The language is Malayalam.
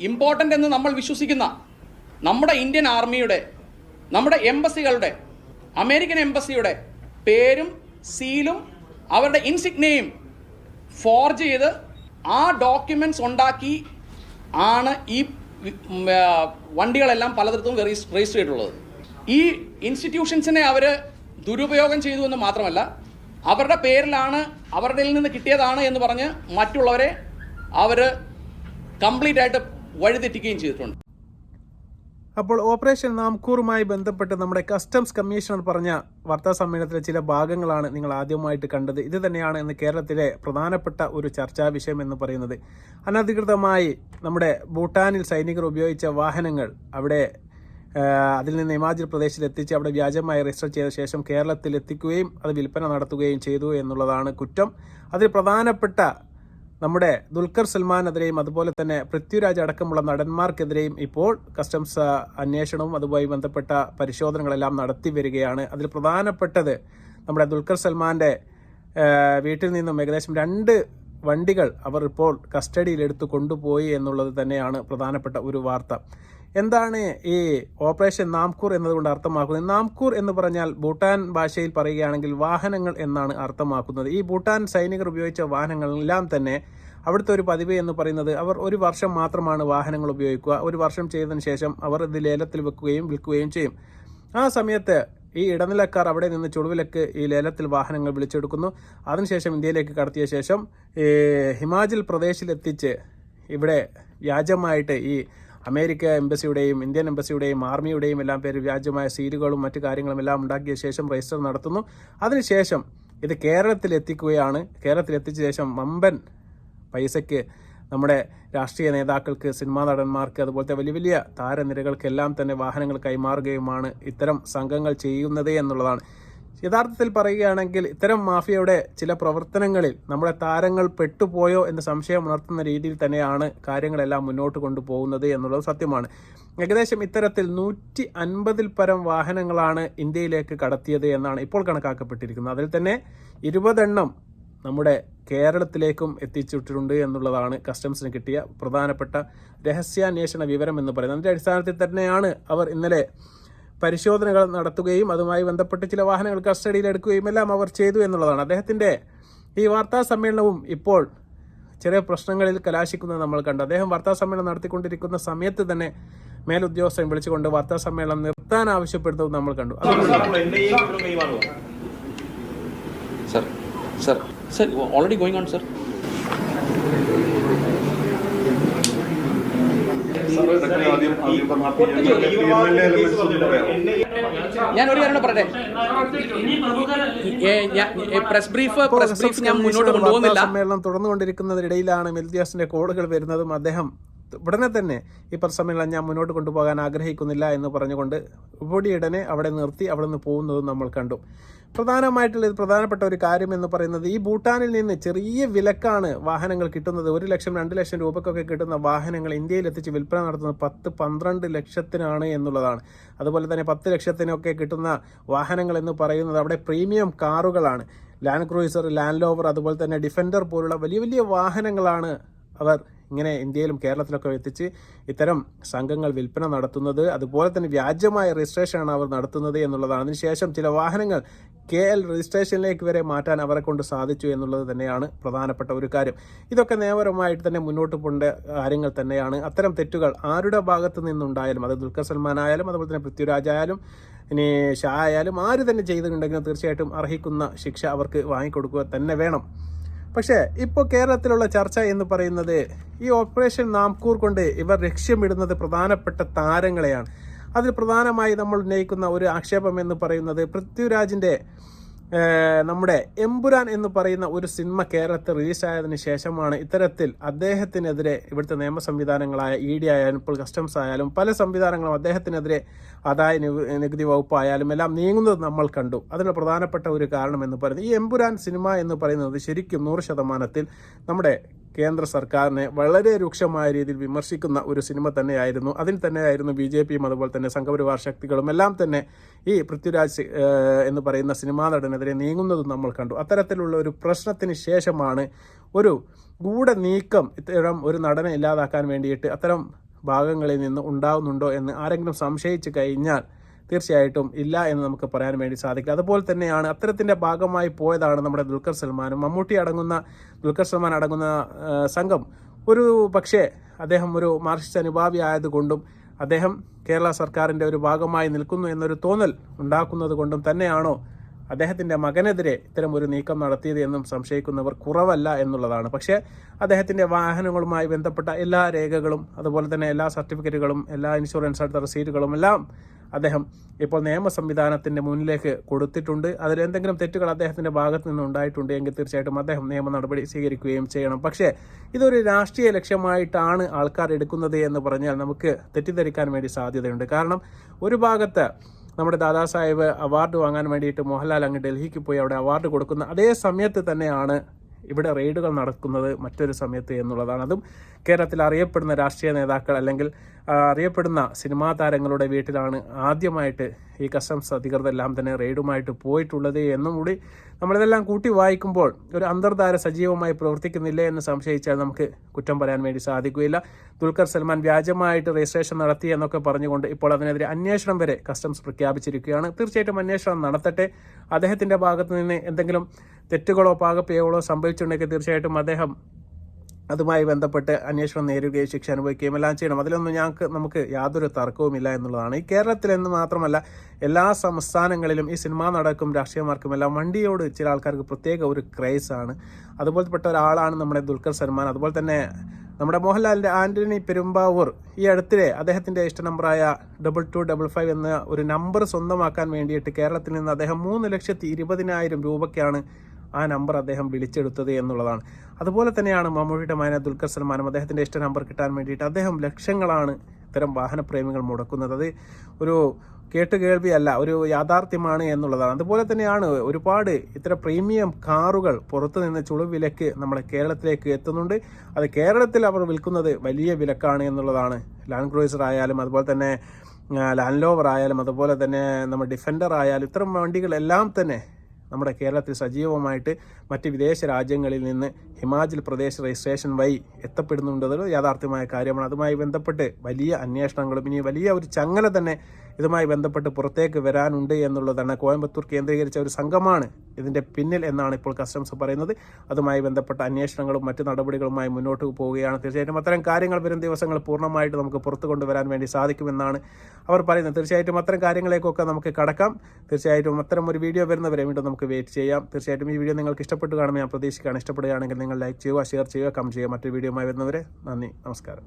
ഇമ്പോർട്ടൻ്റ് എന്ന് നമ്മൾ വിശ്വസിക്കുന്ന നമ്മുടെ ഇന്ത്യൻ ആർമിയുടെ, നമ്മുടെ എംബസികളുടെ, അമേരിക്കൻ എംബസിയുടെ പേരും സീലും അവരുടെ ഇൻസിഗ്നയും ഫോർജ് ചെയ്ത് ആ ഡോക്യുമെൻറ്റ്സ് ഉണ്ടാക്കി ആണ് ഈ വണ്ടികളെല്ലാം പലതരത്തും രജിസ്റ്റർ ചെയ്തിട്ടുള്ളത്. ഈ ഇൻസ്റ്റിറ്റ്യൂഷൻസിനെ അവർ ദുരുപയോഗം ചെയ്തു എന്ന് മാത്രമല്ല, അവരുടെ പേരിലാണ്, അവരുടെ നിന്ന് കിട്ടിയതാണ് എന്ന് പറഞ്ഞ് മറ്റുള്ളവരെ അവർ കംപ്ലീറ്റ് ആയിട്ട് വഴിതെറ്റിക്കുകയും ചെയ്തിട്ടുണ്ട്. അപ്പോൾ ഓപ്പറേഷൻ നാംകൂറുമായി ബന്ധപ്പെട്ട് നമ്മുടെ കസ്റ്റംസ് കമ്മീഷണർ പറഞ്ഞ വാർത്താ സമ്മേളനത്തിലെ ചില ഭാഗങ്ങളാണ് നിങ്ങൾ ആദ്യമായിട്ട് കണ്ടത്. ഇത് തന്നെയാണ് ഇന്ന് കേരളത്തിലെ പ്രധാനപ്പെട്ട ഒരു ചർച്ചാ വിഷയം എന്ന് പറയുന്നത്. അനധികൃതമായി നമ്മുടെ ഭൂട്ടാനിൽ സൈനികർ ഉപയോഗിച്ച വാഹനങ്ങൾ അവിടെ അതിൽ നിന്ന് ഹിമാചൽ പ്രദേശിൽ എത്തിച്ച് അവിടെ വ്യാജമായി രജിസ്റ്റർ ചെയ്ത ശേഷം കേരളത്തിൽ എത്തിക്കുകയും അത് വിൽപ്പന നടത്തുകയും ചെയ്തു എന്നുള്ളതാണ് കുറ്റം. അതിൽ പ്രധാനപ്പെട്ട നമ്മുടെ ദുൽഖർ സൽമാനെതിരെയും അതുപോലെ തന്നെ പൃഥ്വിരാജ് അടക്കമുള്ള നടന്മാർക്കെതിരെയും ഇപ്പോൾ കസ്റ്റംസ് അന്വേഷണവും അതുമായി ബന്ധപ്പെട്ട പരിശോധനകളെല്ലാം നടത്തി വരികയാണ്. അതിൽ പ്രധാനപ്പെട്ടത് നമ്മുടെ ദുൽഖർ സൽമാൻ്റെ വീട്ടിൽ നിന്നും ഏകദേശം 2 വണ്ടികൾ അവർ ഇപ്പോൾ കസ്റ്റഡിയിലെടുത്ത് കൊണ്ടുപോയി എന്നുള്ളത് തന്നെയാണ് പ്രധാനപ്പെട്ട ഒരു വാർത്ത. എന്താണ് ഈ ഓപ്പറേഷൻ നാംകൂർ എന്നതുകൊണ്ട് അർത്ഥമാക്കുന്നത്? നാംകൂർ എന്ന് പറഞ്ഞാൽ ഭൂട്ടാൻ ഭാഷയിൽ പറയുകയാണെങ്കിൽ വാഹനങ്ങൾ എന്നാണ് അർത്ഥമാക്കുന്നത്. ഈ ഭൂട്ടാൻ സൈനികർ ഉപയോഗിച്ച വാഹനങ്ങളെല്ലാം തന്നെ അവിടുത്തെ ഒരു പതിവ് എന്ന് പറയുന്നത് അവർ 1 വർഷം മാത്രമാണ് വാഹനങ്ങൾ ഉപയോഗിക്കുക. 1 വർഷം ചെയ്തതിന് ശേഷം അവർ ഇത് ലേലത്തിൽ വെക്കുകയും വിൽക്കുകയും ചെയ്യും. ആ സമയത്ത് ഈ ഇടനിലക്കാർ അവിടെ നിന്ന് ചുടുവിലക്ക് ഈ ലേലത്തിൽ വാഹനങ്ങൾ വിളിച്ചെടുക്കുന്നു. അതിനുശേഷം ഇന്ത്യയിലേക്ക് കടത്തിയ ശേഷം ഹിമാചൽ പ്രദേശിലെത്തിച്ച് ഇവിടെ വ്യാജമായിട്ട് ഈ അമേരിക്ക എംബസിയുടെയും ഇന്ത്യൻ എംബസിയുടെയും ആർമിയുടെയും എല്ലാം പേര് വ്യാജമായ സീലുകളും മറ്റു കാര്യങ്ങളും എല്ലാം ഉണ്ടാക്കിയ ശേഷം രജിസ്റ്റർ നടത്തുന്നു. അതിനുശേഷം ഇത് കേരളത്തിലെത്തിക്കുകയാണ്. കേരളത്തിലെത്തിച്ച ശേഷം വമ്പൻ പൈസയ്ക്ക് നമ്മുടെ രാഷ്ട്രീയ നേതാക്കൾക്ക്, സിനിമാ നടന്മാർക്ക്, അതുപോലത്തെ വലിയ വലിയ താരനിരകൾക്കെല്ലാം തന്നെ വാഹനങ്ങൾ കൈമാറുകയുമാണ് ഇത്തരം സംഘങ്ങൾ ചെയ്യുന്നത് എന്നുള്ളതാണ്. യഥാർത്ഥത്തിൽ പറയുകയാണെങ്കിൽ ഇത്തരം മാഫിയയുടെ ചില പ്രവർത്തനങ്ങളിൽ നമ്മുടെ താരങ്ങൾ പെട്ടുപോയോ എന്ന് സംശയം ഉണർത്തുന്ന രീതിയിൽ തന്നെയാണ് കാര്യങ്ങളെല്ലാം മുന്നോട്ട് കൊണ്ടുപോകുന്നത് എന്നുള്ളത് സത്യമാണ്. ഏകദേശം ഇത്തരത്തിൽ 150-ൽ പരം വാഹനങ്ങളാണ് ഇന്ത്യയിലേക്ക് കടത്തിയത് എന്നാണ് ഇപ്പോൾ കണക്കാക്കപ്പെട്ടിരിക്കുന്നത്. അതിൽ തന്നെ 20 എണ്ണം നമ്മുടെ കേരളത്തിലേക്കും എത്തിച്ചിട്ടുണ്ട് എന്നുള്ളതാണ് കസ്റ്റംസിന് കിട്ടിയ പ്രധാനപ്പെട്ട രഹസ്യാന്വേഷണ വിവരം എന്ന് പറയുന്നത്. അതിൻ്റെ അടിസ്ഥാനത്തിൽ തന്നെയാണ് അവർ ഇന്നലെ പരിശോധനകൾ നടത്തുകയും അതുമായി ബന്ധപ്പെട്ട് ചില വാഹനങ്ങൾ കസ്റ്റഡിയിലെടുക്കുകയും എല്ലാം അവർ ചെയ്തു എന്നുള്ളതാണ്. അദ്ദേഹത്തിൻ്റെ ഈ വാർത്താ സമ്മേളനവും ഇപ്പോൾ ചെറിയ പ്രശ്നങ്ങളിൽ കലാശിക്കുന്നത് നമ്മൾ കണ്ടു. അദ്ദേഹം വാർത്താ സമ്മേളനം നടത്തിക്കൊണ്ടിരിക്കുന്ന സമയത്ത് തന്നെ മേലുദ്യോഗസ്ഥൻ വിളിച്ചുകൊണ്ട് വാർത്താ സമ്മേളനം നിർത്താൻ ആവശ്യപ്പെടുന്നത് നമ്മൾ കണ്ടു. Sir, already going on, sir. ഞാൻ ഒരു കാര്യം പറയട്ടെ, പ്രസ് ബ്രീഫ് ഞാൻ മുന്നോട്ട് കൊണ്ടുപോകുന്നില്ല. സമ്മേളനം തുടർന്നുകൊണ്ടിരിക്കുന്നതിനിടയിലാണ് മേലുദ്യോഗസ്ഥന്റെ കോളുകൾ വരുന്നതും അദ്ദേഹം ഉടനെ തന്നെ ഈ സമ്മേളനം ഞാൻ മുന്നോട്ട് കൊണ്ടുപോകാൻ ആഗ്രഹിക്കുന്നില്ല എന്ന് പറഞ്ഞുകൊണ്ട് ഉടനെ അവിടെ നിർത്തി അവിടെ നിന്ന് പോകുന്നതും നമ്മൾ കണ്ടു. പ്രധാനമായിട്ടുള്ള പ്രധാനപ്പെട്ട ഒരു കാര്യം എന്ന് പറയുന്നത് ഈ ഭൂട്ടാനിൽ നിന്ന് ചെറിയ വിലക്കാണ് വാഹനങ്ങൾ കിട്ടുന്നത്. 1 ലക്ഷം 2 ലക്ഷം രൂപക്കൊക്കെ കിട്ടുന്ന വാഹനങ്ങൾ ഇന്ത്യയിൽ എത്തിച്ച് വിൽപ്പന നടത്തുന്നത് 10-12 ലക്ഷത്തിനാണ് എന്നുള്ളതാണ്. അതുപോലെ തന്നെ 10 ലക്ഷത്തിനൊക്കെ കിട്ടുന്ന വാഹനങ്ങൾ എന്ന് പറയുന്നത് അവിടെ പ്രീമിയം കാറുകളാണ്. ലാൻഡ് ക്രൂയിസർ, ലാൻഡ് റോവർ, അതുപോലെ തന്നെ ഡിഫൻഡർ പോലുള്ള വലിയ വലിയ വാഹനങ്ങളാണ് അവർ ഇങ്ങനെ ഇന്ത്യയിലും കേരളത്തിലൊക്കെ എത്തിച്ച് ഇത്തരം സംഘങ്ങൾ വിൽപ്പന നടത്തുന്നത്. അതുപോലെ തന്നെ വ്യാജമായ രജിസ്ട്രേഷനാണ് അവർ നടത്തുന്നത് എന്നുള്ളതാണ്. അതിനുശേഷം ചില വാഹനങ്ങൾ KL രജിസ്ട്രേഷനിലേക്ക് വരെ മാറ്റാൻ അവരെ കൊണ്ട് സാധിച്ചു എന്നുള്ളത് തന്നെയാണ് പ്രധാനപ്പെട്ട ഒരു കാര്യം. ഇതൊക്കെ നിയമപരമായിട്ട് തന്നെ മുന്നോട്ട് പോകേണ്ട കാര്യങ്ങൾ തന്നെയാണ്. അത്തരം തെറ്റുകൾ ആരുടെ ഭാഗത്ത് നിന്നുണ്ടായാലും, അത് ദുൽഖർ സൽമാൻ ആയാലും അതുപോലെ തന്നെ പൃഥ്വിരാജ് ആയാലും ഇനി ഷാ ആയാലും ആര് തന്നെ ചെയ്തിട്ടുണ്ടെങ്കിലും തീർച്ചയായിട്ടും അർഹിക്കുന്ന ശിക്ഷ അവർക്ക് വാങ്ങിക്കൊടുക്കുക തന്നെ വേണം. പക്ഷേ ഇപ്പോൾ കേരളത്തിലുള്ള ചർച്ച എന്ന് പറയുന്നത് ഈ ഓപ്പറേഷൻ നാംകൂർ കൊണ്ട് ഇവർ ലക്ഷ്യമിടുന്നത് പ്രധാനപ്പെട്ട താരങ്ങളെയാണ്. അതിൽ പ്രധാനമായി നമ്മൾ ഉന്നയിക്കുന്ന ഒരു ആക്ഷേപം എന്ന് പറയുന്നത് പൃഥ്വിരാജിൻ്റെ നമ്മുടെ എമ്പുരാൻ എന്ന് പറയുന്ന ഒരു സിനിമ കേരളത്തിൽ റിലീസായതിനു ശേഷമാണ് ഇത്തരത്തിൽ അദ്ദേഹത്തിനെതിരെ ഇവിടുത്തെ നിയമ സംവിധാനങ്ങളായ ED ആയാലും ഇപ്പോൾ കസ്റ്റംസ് ആയാലും പല സംവിധാനങ്ങളും അദ്ദേഹത്തിനെതിരെ ആദായ നികുതി വകുപ്പായാലും എല്ലാം നീങ്ങുന്നത് നമ്മൾ കണ്ടു. അതിന് പ്രധാനപ്പെട്ട ഒരു കാരണം എന്ന് പറയുന്നത് ഈ എമ്പുരാൻ സിനിമ എന്ന് പറയുന്നത് ശരിക്കും 100% നമ്മുടെ കേന്ദ്ര സർക്കാരിനെ വളരെ രൂക്ഷമായ രീതിയിൽ വിമർശിക്കുന്ന ഒരു സിനിമ തന്നെയായിരുന്നു. അതിൽ തന്നെയായിരുന്നു BJPയും അതുപോലെ തന്നെ സംഘപരിവാർ ശക്തികളും എല്ലാം തന്നെ ഈ പൃഥ്വിരാജ് എന്ന് പറയുന്ന സിനിമാ നടനെതിരെ നീങ്ങുന്നതും നമ്മൾ കണ്ടു. അത്തരത്തിലുള്ള ഒരു പ്രശ്നത്തിന് ശേഷമാണ് ഒരു ഗൂഢ നീക്കം ഇത്തരം ഒരു നടനെ ഇല്ലാതാക്കാൻ വേണ്ടിയിട്ട് അത്തരം ഭാഗങ്ങളിൽ നിന്ന് ഉണ്ടാകുന്നുണ്ടോ എന്ന് ആരെങ്കിലും സംശയിച്ചു കഴിഞ്ഞാൽ തീർച്ചയായിട്ടും ഇല്ല എന്ന് നമുക്ക് പറയാൻ വേണ്ടി സാധിക്കും. അതുപോലെ തന്നെയാണ് അത്തരത്തിൻ്റെ ഭാഗമായി പോയതാണ് നമ്മുടെ ദുൽഖർ സൽമാനും. മമ്മൂട്ടി അടങ്ങുന്ന ദുൽഖർ സൽമാൻ അടങ്ങുന്ന സംഘം ഒരു പക്ഷേ അദ്ദേഹം ഒരു മാർക്സിസ്റ്റ് അനുഭാവി ആയതുകൊണ്ടും അദ്ദേഹം കേരള സർക്കാരിൻ്റെ ഒരു ഭാഗമായി നിൽക്കുന്നു എന്നൊരു തോന്നൽ ഉണ്ടാക്കുന്നത് കൊണ്ടും തന്നെയാണോ അദ്ദേഹത്തിൻ്റെ മകനെതിരെ ഇത്തരം ഒരു നീക്കം നടത്തിയത് എന്നും സംശയിക്കുന്നവർ കുറവല്ല എന്നുള്ളതാണ്. പക്ഷേ അദ്ദേഹത്തിൻ്റെ വാഹനങ്ങളുമായി ബന്ധപ്പെട്ട എല്ലാ രേഖകളും അതുപോലെ തന്നെ എല്ലാ സർട്ടിഫിക്കറ്റുകളും എല്ലാ ഇൻഷുറൻസ് എടുത്ത റസീറ്റുകളും എല്ലാം അദ്ദേഹം ഇപ്പോൾ നിയമ സംവിധാനത്തിൻ്റെ മുന്നിലേക്ക് കൊടുത്തിട്ടുണ്ട്. അതിലെന്തെങ്കിലും തെറ്റുകൾ അദ്ദേഹത്തിൻ്റെ ഭാഗത്ത് നിന്ന് ഉണ്ടായിട്ടുണ്ട് എങ്കിൽ തീർച്ചയായിട്ടും അദ്ദേഹം നിയമ നടപടി സ്വീകരിക്കുകയും ചെയ്യണം. പക്ഷേ ഇതൊരു രാഷ്ട്രീയ ലക്ഷ്യമായിട്ടാണ് ആൾക്കാർ എടുക്കുന്നത് എന്ന് പറഞ്ഞാൽ നമുക്ക് തെറ്റിദ്ധരിക്കാൻ വേണ്ടി സാധ്യതയുണ്ട്. കാരണം ഒരു ഭാഗത്ത് നമ്മുടെ ദാദാസാഹിബ് അവാർഡ് വാങ്ങാൻ വേണ്ടിയിട്ട് മോഹൻലാൽ അങ്ങ് ഡൽഹിക്ക് പോയി അവിടെ അവാർഡ് കൊടുക്കുന്ന അതേ സമയത്ത് തന്നെയാണ് ഇവിടെ റെയ്ഡുകൾ നടക്കുന്നത് മറ്റൊരു സമയത്ത് എന്നുള്ളതാണ്. അതും കേരളത്തിൽ അറിയപ്പെടുന്ന രാഷ്ട്രീയ നേതാക്കൾ അല്ലെങ്കിൽ അറിയപ്പെടുന്ന സിനിമാ താരങ്ങളുടെ വീട്ടിലാണ് ആദ്യമായിട്ട് ഈ കസ്റ്റംസ് അധികൃതരെല്ലാം തന്നെ റെയ്ഡുമായിട്ട് പോയിട്ടുള്ളത് എന്നും കൂടി നമ്മളിതെല്ലാം കൂട്ടി വായിക്കുമ്പോൾ ഒരു അന്തർധാര സജീവമായി പ്രവർത്തിക്കുന്നില്ലേ എന്ന് സംശയിച്ചാൽ നമുക്ക് കുറ്റം പറയാൻ വേണ്ടി സാധിക്കുകയില്ല. ദുൽഖർ സൽമാൻ വ്യാജമായിട്ട് രജിസ്ട്രേഷൻ നടത്തി എന്നൊക്കെ പറഞ്ഞുകൊണ്ട് ഇപ്പോൾ അതിനെതിരെ അന്വേഷണം വരെ കസ്റ്റംസ് പ്രഖ്യാപിച്ചിരിക്കുകയാണ്. തീർച്ചയായിട്ടും അന്വേഷണം നടത്തട്ടെ. അദ്ദേഹത്തിൻ്റെ ഭാഗത്ത് നിന്ന് എന്തെങ്കിലും തെറ്റുകളോ പാകപ്പിഴകളോ സംഭവിച്ചിട്ടുണ്ടെങ്കിൽ തീർച്ചയായിട്ടും അദ്ദേഹം അതുമായി ബന്ധപ്പെട്ട് അന്വേഷണം നേരിടുകയും ശിക്ഷ അനുഭവിക്കുകയും എല്ലാം ചെയ്യണം. അതിലൊന്നും നമുക്ക് യാതൊരു തർക്കവുമില്ല എന്നുള്ളതാണ്. ഈ കേരളത്തിലെന്ന് മാത്രമല്ല എല്ലാ സംസ്ഥാനങ്ങളിലും ഈ സിനിമാ നടക്കും രാഷ്ട്രീയമാർക്കും എല്ലാം വണ്ടിയോട് ചില ആൾക്കാർക്ക് പ്രത്യേക ഒരു ക്രേസാണ്. അതുപോലെപ്പെട്ട ഒരാളാണ് നമ്മുടെ ദുൽഖർ സൽമാൻ. അതുപോലെ തന്നെ നമ്മുടെ മോഹൻലാലിൻ്റെ ആൻ്റണി പെരുമ്പാവൂർ ഈ അടുത്തിടെ അദ്ദേഹത്തിൻ്റെ ഇഷ്ട നമ്പറായ 2255 എന്ന ഒരു നമ്പർ സ്വന്തമാക്കാൻ വേണ്ടിയിട്ട് കേരളത്തിൽ നിന്ന് അദ്ദേഹം 3,20,000 രൂപയ്ക്കാണ് ആ നമ്പർ അദ്ദേഹം വിളിച്ചെടുത്തത് എന്നുള്ളതാണ്. അതുപോലെ തന്നെയാണ് മമ്മൂട്ടിയുടെ മകൻ ദുൽഖർ സൽമാനും അദ്ദേഹത്തിൻ്റെ ഇഷ്ട നമ്പർ കിട്ടാൻ വേണ്ടിയിട്ട് അദ്ദേഹം ലക്ഷങ്ങളാണ് ഇത്തരം വാഹനപ്രേമികൾ മുടക്കുന്നത്. അത് ഒരു കേട്ടുകേൾവിയല്ല, ഒരു യാഥാർത്ഥ്യമാണ് എന്നുള്ളതാണ്. അതുപോലെ തന്നെയാണ് ഒരുപാട് ഇത്തരം പ്രീമിയം കാറുകൾ പുറത്തു നിന്ന് ചുളുവിലക്ക് നമ്മുടെ കേരളത്തിലേക്ക് എത്തുന്നുണ്ട്. അത് കേരളത്തിൽ അവർ വിൽക്കുന്നത് വലിയ വിലക്കാണ് എന്നുള്ളതാണ്. ലാൻഡ് ക്രൂയിസർ ആയാലും അതുപോലെ തന്നെ ലാൻഡ് ലോവർ ആയാലും അതുപോലെ തന്നെ നമ്മുടെ ഡിഫൻഡർ ആയാലും ഇത്തരം വണ്ടികളെല്ലാം തന്നെ നമ്മുടെ കേരളത്തിൽ സജീവമായിട്ട് മറ്റ് വിദേശ രാജ്യങ്ങളിൽ നിന്ന് ഹിമാചൽ പ്രദേശ് രജിസ്ട്രേഷൻ വഴി എത്തപ്പെടുന്നുണ്ടത് യാഥാർത്ഥ്യമായ കാര്യമാണ്. അതുമായി ബന്ധപ്പെട്ട് വലിയ അന്വേഷണങ്ങളും ഇനി വലിയ ഒരു ചങ്ങല തന്നെ ഇതുമായി ബന്ധപ്പെട്ട് പുറത്തേക്ക് വരാനുണ്ട് എന്നുള്ളതാണ്. കോയമ്പത്തൂർ കേന്ദ്രീകരിച്ച ഒരു സംഘമാണ് ഇതിൻ്റെ പിന്നിൽ എന്നാണ് ഇപ്പോൾ കസ്റ്റംസ് പറയുന്നത്. അതുമായി ബന്ധപ്പെട്ട അന്വേഷണങ്ങളും മറ്റ് നടപടികളുമായി മുന്നോട്ട് പോവുകയാണ്. തീർച്ചയായിട്ടും അത്തരം കാര്യങ്ങൾ വരും ദിവസങ്ങൾ പൂർണ്ണമായിട്ട് നമുക്ക് പുറത്തു കൊണ്ടുവരാൻ വേണ്ടി സാധിക്കുമെന്നാണ് അവർ പറയുന്നത്. തീർച്ചയായിട്ടും അത്തരം കാര്യങ്ങളിലേക്കൊക്കെ നമുക്ക് കടക്കാം. തീർച്ചയായിട്ടും അത്തരം ഒരു വീഡിയോ വരുന്നവരെ വീണ്ടും നമുക്ക് വെയിറ്റ് ചെയ്യാം. തീർച്ചയായിട്ടും ഈ വീഡിയോ നിങ്ങൾക്ക് ഇഷ്ടപ്പെട്ടു കാണുമ്പോൾ ഞാൻ പ്രതീക്ഷിക്കുകയാണ്. ഇഷ്ടപ്പെടുകയാണെങ്കിൽ നിങ്ങൾ ലൈക്ക് ചെയ്യുക, ഷെയർ ചെയ്യുക, കമൻറ്റ് ചെയ്യുക. മറ്റൊരു വീഡിയോയുമായി വരുന്നവരെ നന്ദി, നമസ്കാരം.